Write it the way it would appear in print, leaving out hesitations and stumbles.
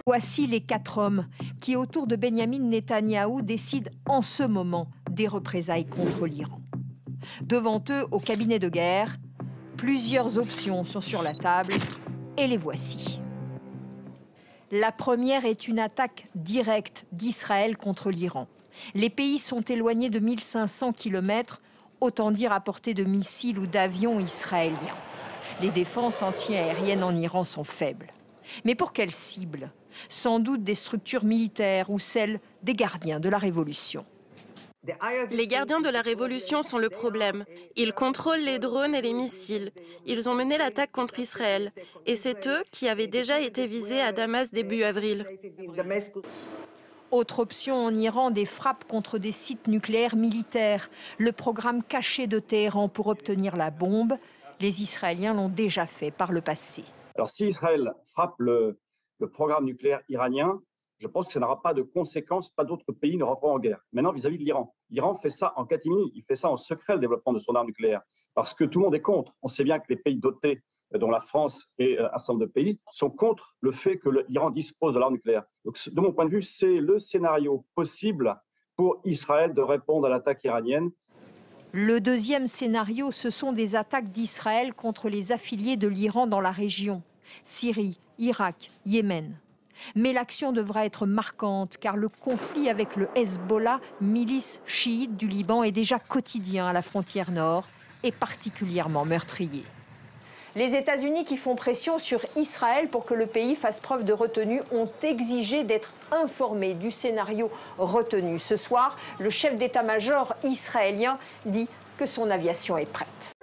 Voici les 4 hommes qui, autour de Benyamin Netanyahou, décident en ce moment des représailles contre l'Iran. Devant eux, au cabinet de guerre, plusieurs options sont sur la table et les voici. La première est une attaque directe d'Israël contre l'Iran. Les pays sont éloignés de 1500 km, autant dire à portée de missiles ou d'avions israéliens. Les défenses antiaériennes en Iran sont faibles. Mais pour quelle cible? Sans doute des structures militaires ou celles des gardiens de la Révolution. Les gardiens de la Révolution sont le problème. Ils contrôlent les drones et les missiles. Ils ont mené l'attaque contre Israël. Et c'est eux qui avaient déjà été visés à Damas début avril. Autre option en Iran, des frappes contre des sites nucléaires militaires. Le programme caché de Téhéran pour obtenir la bombe. Les Israéliens l'ont déjà fait par le passé. Alors si Israël frappe le programme nucléaire iranien, je pense que ça n'aura pas de conséquences, pas d'autres pays ne rentreront en guerre. Maintenant, vis-à-vis de l'Iran. L'Iran fait ça en catimini, il fait ça en secret, le développement de son arme nucléaire. Parce que tout le monde est contre. On sait bien que les pays dotés, dont la France et un certain nombre de pays, sont contre le fait que l'Iran dispose de l'arme nucléaire. Donc, de mon point de vue, c'est le scénario possible pour Israël de répondre à l'attaque iranienne. Le deuxième scénario, ce sont des attaques d'Israël contre les affiliés de l'Iran dans la région. Syrie, Irak, Yémen. Mais l'action devra être marquante car le conflit avec le Hezbollah, milice chiite du Liban, est déjà quotidien à la frontière nord et particulièrement meurtrier. Les États-Unis, qui font pression sur Israël pour que le pays fasse preuve de retenue, ont exigé d'être informés du scénario retenu. Ce soir, le chef d'état-major israélien dit que son aviation est prête.